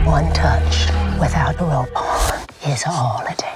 One touch without a rope on is all it takes.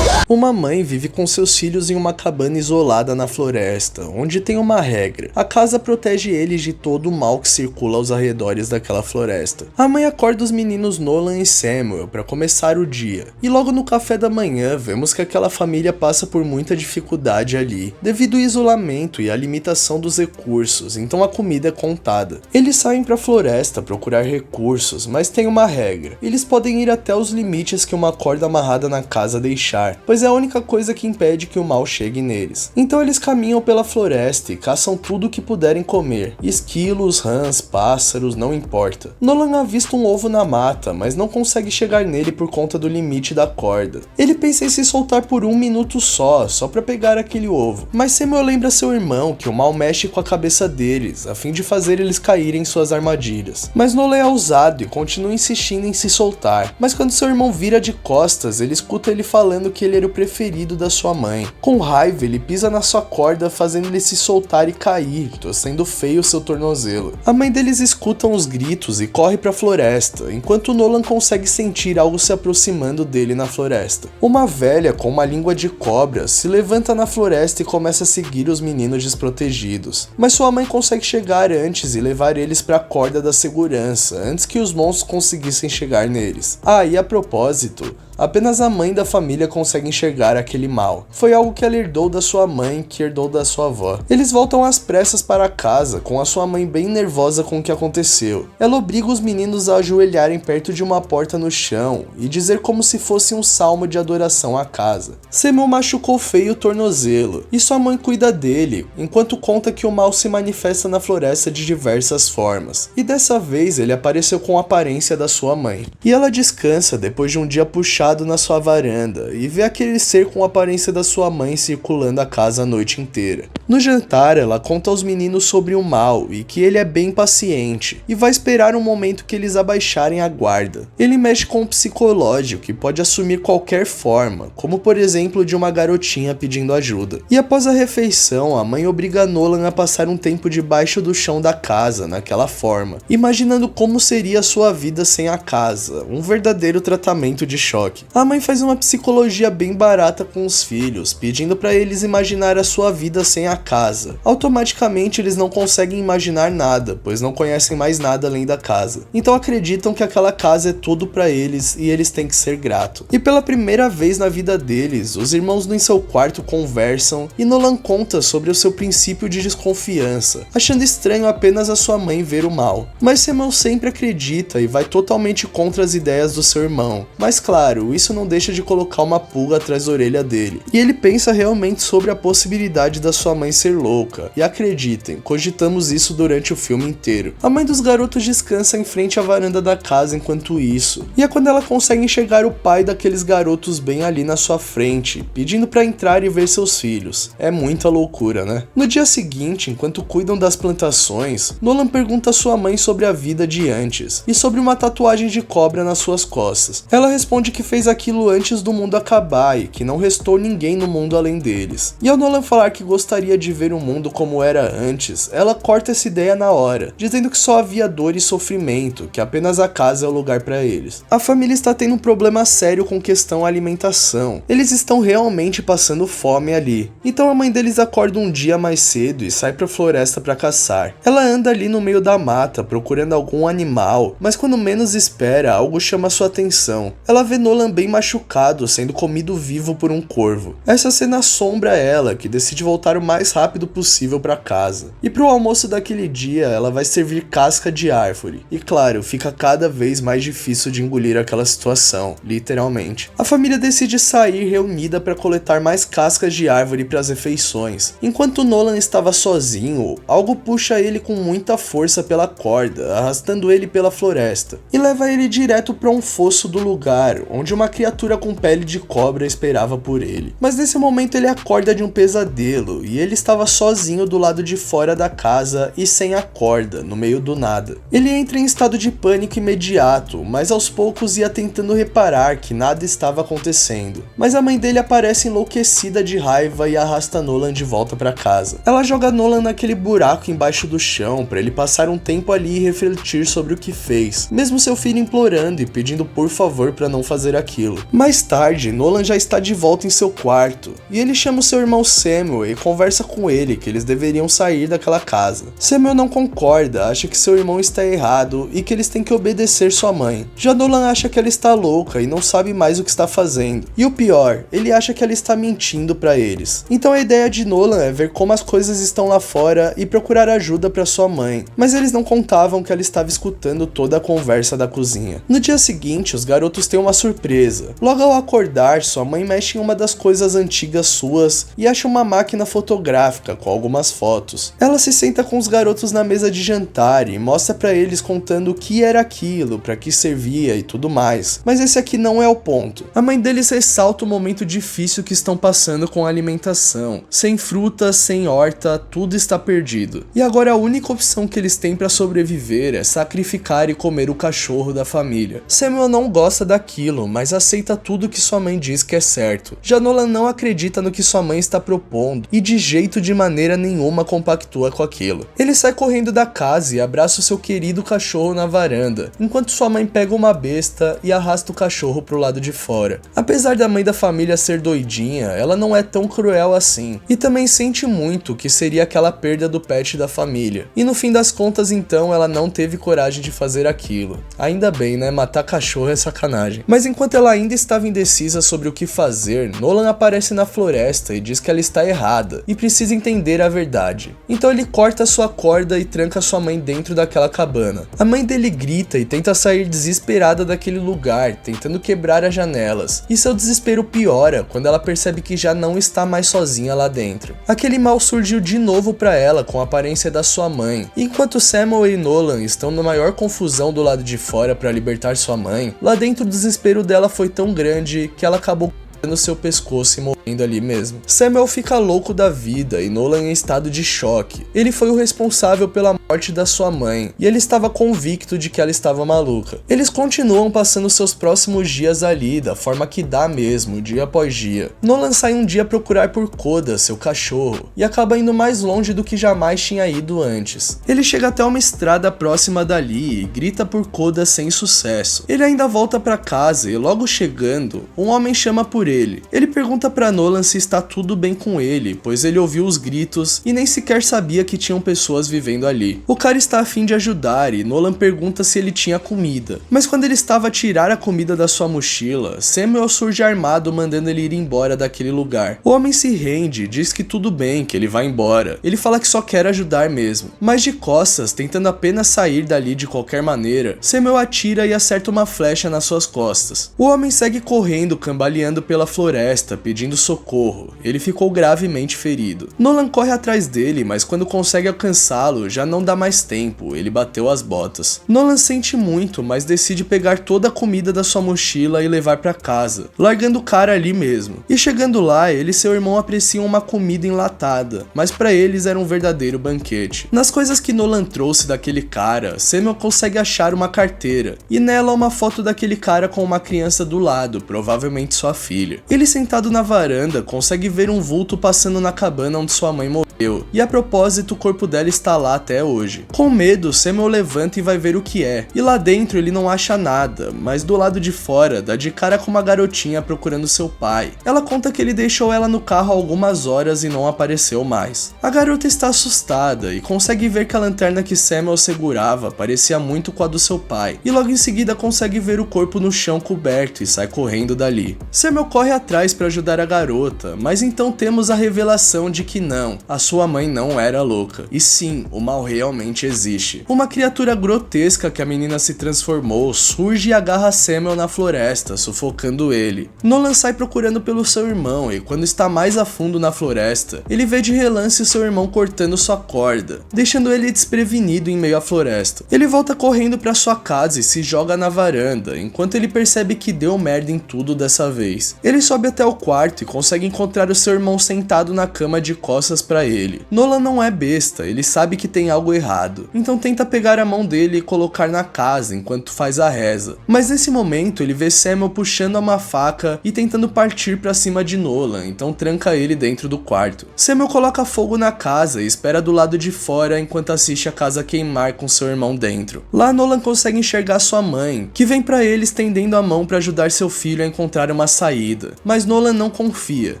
Uma mãe vive com seus filhos em uma cabana isolada na floresta, onde tem uma regra. A casa protege eles de todo o mal que circula aos arredores daquela floresta. A mãe acorda os meninos Nolan e Samuel para começar o dia. E logo no café da manhã, vemos que aquela família passa por muita dificuldade ali, devido ao isolamento e à limitação dos recursos, então a comida é contada. Eles saem para a floresta procurar recursos, mas tem uma regra. Eles podem ir até os limites que uma corda amarrada na casa deixar, pois é a única coisa que impede que o mal chegue neles. Então eles caminham pela floresta e caçam tudo o que puderem comer. Esquilos, rãs, pássaros, não importa. Nolan avista um ovo na mata, mas não consegue chegar nele por conta do limite da corda. Ele pensa em se soltar por 1 minuto só pra pegar aquele ovo. Mas Samuel lembra seu irmão que o mal mexe com a cabeça deles, a fim de fazer eles caírem em suas armadilhas. Mas Nolan é ousado e continua insistindo em se soltar. Mas quando seu irmão vira de costas, ele escuta ele falando que ele era o preferido da sua mãe. Com raiva, ele pisa na sua corda, fazendo ele se soltar e cair, torcendo feio seu tornozelo. A mãe deles escuta os gritos e corre para a floresta, enquanto Nolan consegue sentir algo se aproximando dele na floresta. Uma velha com uma língua de cobra se levanta na floresta e começa a seguir os meninos desprotegidos. Mas sua mãe consegue chegar antes e levar eles para a corda da segurança, antes que os monstros conseguissem chegar neles. E a propósito, apenas a mãe da família consegue enxergar aquele mal. Foi algo que ela herdou da sua mãe, que herdou da sua avó. Eles voltam às pressas para casa, com a sua mãe bem nervosa com o que aconteceu. Ela obriga os meninos a ajoelharem perto de uma porta no chão e dizer como se fosse um salmo de adoração à casa. Samuel machucou feio o tornozelo, e sua mãe cuida dele, enquanto conta que o mal se manifesta na floresta de diversas formas. E dessa vez ele apareceu com a aparência da sua mãe. E ela descansa depois de um dia puxado na sua varanda e vê aquele ser com a aparência da sua mãe circulando a casa a noite inteira. No jantar, ela conta aos meninos sobre o mal e que ele é bem paciente e vai esperar um momento que eles abaixarem a guarda. Ele mexe com o psicológico, que pode assumir qualquer forma, como por exemplo de uma garotinha pedindo ajuda. E após a refeição, a mãe obriga Nolan a passar um tempo debaixo do chão da casa, naquela forma, imaginando como seria a sua vida sem a casa, um verdadeiro tratamento de choque. A mãe faz uma psicologia bem barata com os filhos, pedindo para eles imaginar a sua vida sem a casa. Automaticamente eles não conseguem imaginar nada, pois não conhecem mais nada além da casa. Então acreditam que aquela casa é tudo para eles e eles têm que ser gratos. E pela primeira vez na vida deles, os irmãos em seu quarto conversam e Nolan conta sobre o seu princípio de desconfiança, achando estranho apenas a sua mãe ver o mal. Mas Samuel sempre acredita e vai totalmente contra as ideias do seu irmão. Mas claro, isso não deixa de colocar uma pulga atrás da orelha dele. E ele pensa realmente sobre a possibilidade da sua mãe ser louca. E acreditem, cogitamos isso durante o filme inteiro. A mãe dos garotos descansa em frente à varanda da casa enquanto isso. E é quando ela consegue enxergar o pai daqueles garotos bem ali na sua frente, pedindo para entrar e ver seus filhos. É muita loucura, né? No dia seguinte, enquanto cuidam das plantações, Nolan pergunta a sua mãe sobre a vida de antes e sobre uma tatuagem de cobra nas suas costas. Ela responde que fez aquilo antes do mundo acabar e que não restou ninguém no mundo além deles. E ao Nolan falar que gostaria de ver o mundo como era antes, ela corta essa ideia na hora, dizendo que só havia dor e sofrimento, que apenas a casa é o lugar para eles. A família está tendo um problema sério com questão alimentação. Eles estão realmente passando fome ali. Então a mãe deles acorda um dia mais cedo e sai pra floresta para caçar. Ela anda ali no meio da mata procurando algum animal, mas quando menos espera, algo chama sua atenção. Ela vê Nolan bem machucado, sendo comido vivo por um corvo. Essa cena assombra ela, que decide voltar o mais rápido possível para casa. E pro almoço daquele dia, ela vai servir casca de árvore. E claro, fica cada vez mais difícil de engolir aquela situação, literalmente. A família decide sair reunida para coletar mais cascas de árvore para as refeições. Enquanto Nolan estava sozinho, algo puxa ele com muita força pela corda, arrastando ele pela floresta, e leva ele direto para um fosso do lugar, onde onde uma criatura com pele de cobra esperava por ele. Mas nesse momento ele acorda de um pesadelo e ele estava sozinho do lado de fora da casa e sem a corda, no meio do nada. Ele entra em estado de pânico imediato, mas aos poucos ia tentando reparar que nada estava acontecendo. Mas a mãe dele aparece enlouquecida de raiva e arrasta Nolan de volta para casa. Ela joga Nolan naquele buraco embaixo do chão para ele passar um tempo ali e refletir sobre o que fez, mesmo seu filho implorando e pedindo por favor para não fazer aquilo. Mais tarde, Nolan já está de volta em seu quarto e ele chama o seu irmão Samuel e conversa com ele que eles deveriam sair daquela casa. Samuel não concorda, acha que seu irmão está errado e que eles têm que obedecer sua mãe. Já Nolan acha que ela está louca e não sabe mais o que está fazendo. E o pior, ele acha que ela está mentindo para eles. Então a ideia de Nolan é ver como as coisas estão lá fora e procurar ajuda para sua mãe. Mas eles não contavam que ela estava escutando toda a conversa da cozinha. No dia seguinte, os garotos têm uma surpresa. Logo ao acordar, sua mãe mexe em uma das coisas antigas suas e acha uma máquina fotográfica com algumas fotos. Ela se senta com os garotos na mesa de jantar e mostra para eles contando o que era aquilo, para que servia e tudo mais. Mas esse aqui não é o ponto. A mãe deles ressalta o momento difícil que estão passando com a alimentação. Sem frutas, sem horta, tudo está perdido. E agora a única opção que eles têm para sobreviver é sacrificar e comer o cachorro da família. Samuel não gosta daquilo, mas aceita tudo que sua mãe diz que é certo. Já Nolan não acredita no que sua mãe está propondo e de maneira nenhuma compactua com aquilo. Ele sai correndo da casa e abraça o seu querido cachorro na varanda, enquanto sua mãe pega uma besta e arrasta o cachorro pro lado de fora. Apesar da mãe da família ser doidinha, ela não é tão cruel assim, e também sente muito que seria aquela perda do pet da família. E no fim das contas então ela não teve coragem de fazer aquilo. Ainda bem, né? Matar cachorro é sacanagem. Mas enquanto ela ainda estava indecisa sobre o que fazer, Nolan aparece na floresta e diz que ela está errada e precisa entender a verdade. Então ele corta sua corda e tranca sua mãe dentro daquela cabana. A mãe dele grita e tenta sair desesperada daquele lugar, tentando quebrar as janelas. E seu desespero piora quando ela percebe que já não está mais sozinha lá dentro. Aquele mal surgiu de novo para ela com a aparência da sua mãe. E enquanto Samuel e Nolan estão na maior confusão do lado de fora para libertar sua mãe, lá dentro o desespero dela foi tão grande que ela acabou no seu pescoço e morrendo ali mesmo. Samuel fica louco da vida e Nolan em estado de choque. Ele foi o responsável pela morte da sua mãe e ele estava convicto de que ela estava maluca. Eles continuam passando seus próximos dias ali da forma que dá mesmo, dia após dia. Nolan sai um dia procurar por Koda, seu cachorro, e acaba indo mais longe do que jamais tinha ido antes. Ele chega até uma estrada próxima dali e grita por Koda sem sucesso. Ele ainda volta para casa e logo chegando, um homem chama por ele. Ele pergunta para Nolan se está tudo bem com ele, pois ele ouviu os gritos e nem sequer sabia que tinham pessoas vivendo ali. O cara está a fim de ajudar e Nolan pergunta se ele tinha comida. Mas quando ele estava a tirar a comida da sua mochila, Samuel surge armado mandando ele ir embora daquele lugar. O homem se rende e diz que tudo bem, que ele vai embora. Ele fala que só quer ajudar mesmo. Mas de costas, tentando apenas sair dali de qualquer maneira, Samuel atira e acerta uma flecha nas suas costas. O homem segue correndo, cambaleando pela floresta, pedindo socorro. Ele ficou gravemente ferido. Nolan corre atrás dele, mas quando consegue alcançá-lo, já não dá mais tempo, ele bateu as botas. Nolan sente muito, mas decide pegar toda a comida da sua mochila e levar para casa, largando o cara ali mesmo. E chegando lá, ele e seu irmão apreciam uma comida enlatada, mas para eles era um verdadeiro banquete. Nas coisas que Nolan trouxe daquele cara, Samuel consegue achar uma carteira, e nela uma foto daquele cara com uma criança do lado, provavelmente sua filha. Ele sentado na varanda consegue ver um vulto passando na cabana onde sua mãe morreu, e a propósito o corpo dela está lá até hoje. Com medo, Samuel levanta e vai ver o que é, e lá dentro ele não acha nada, mas do lado de fora dá de cara com uma garotinha procurando seu pai. Ela conta que ele deixou ela no carro há algumas horas e não apareceu mais. A garota está assustada e consegue ver que a lanterna que Samuel segurava parecia muito com a do seu pai, e logo em seguida consegue ver o corpo no chão coberto e sai correndo dali. Samuel corre atrás para ajudar a garota, mas então temos a revelação de que não, a sua mãe não era louca. E sim, o mal realmente existe. Uma criatura grotesca que a menina se transformou surge e agarra Samuel na floresta, sufocando ele. Nolan sai procurando pelo seu irmão e quando está mais a fundo na floresta, ele vê de relance seu irmão cortando sua corda, deixando ele desprevenido em meio à floresta. Ele volta correndo para sua casa e se joga na varanda, enquanto ele percebe que deu merda em tudo dessa vez. Ele sobe até o quarto e consegue encontrar o seu irmão sentado na cama de costas para ele. Nolan não é besta, ele sabe que tem algo errado, então tenta pegar a mão dele e colocar na casa enquanto faz a reza. Mas nesse momento ele vê Samuel puxando uma faca e tentando partir para cima de Nolan, então tranca ele dentro do quarto. Samuel coloca fogo na casa e espera do lado de fora enquanto assiste a casa queimar com seu irmão dentro. Lá Nolan consegue enxergar sua mãe, que vem para ele estendendo a mão para ajudar seu filho a encontrar uma saída. Mas Nolan não confia,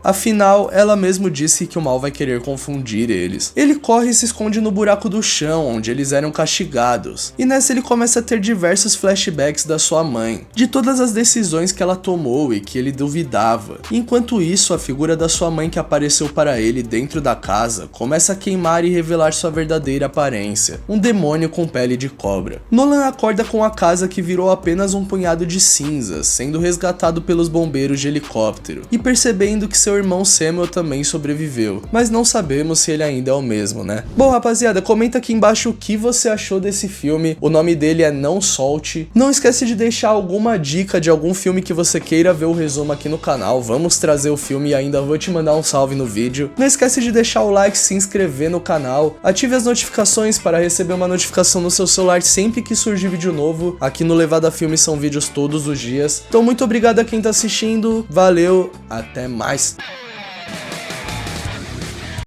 afinal ela mesmo disse que o mal vai querer confundir eles. Ele corre e se esconde no buraco do chão onde eles eram castigados, e nessa ele começa a ter diversos flashbacks da sua mãe, de todas as decisões que ela tomou e que ele duvidava. Enquanto isso, a figura da sua mãe que apareceu para ele dentro da casa começa a queimar e revelar sua verdadeira aparência, um demônio com pele de cobra. Nolan acorda com a casa que virou apenas um punhado de cinzas, sendo resgatado pelos bombeiros de helicóptero, e percebendo que seu irmão Samuel também sobreviveu, mas não sabemos se ele ainda é o mesmo, né? Bom, rapaziada, comenta aqui embaixo o que você achou desse filme. O nome dele é Não Solte. Não esquece de deixar alguma dica de algum filme que você queira ver o resumo aqui no canal. Vamos trazer o filme e ainda vou te mandar um salve no vídeo. Não esquece de deixar o like, se inscrever no canal, ative as notificações para receber uma notificação no seu celular sempre que surgir vídeo novo. Aqui no Levada Filme são vídeos todos os dias. Então muito obrigado a quem tá assistindo, valeu, até mais.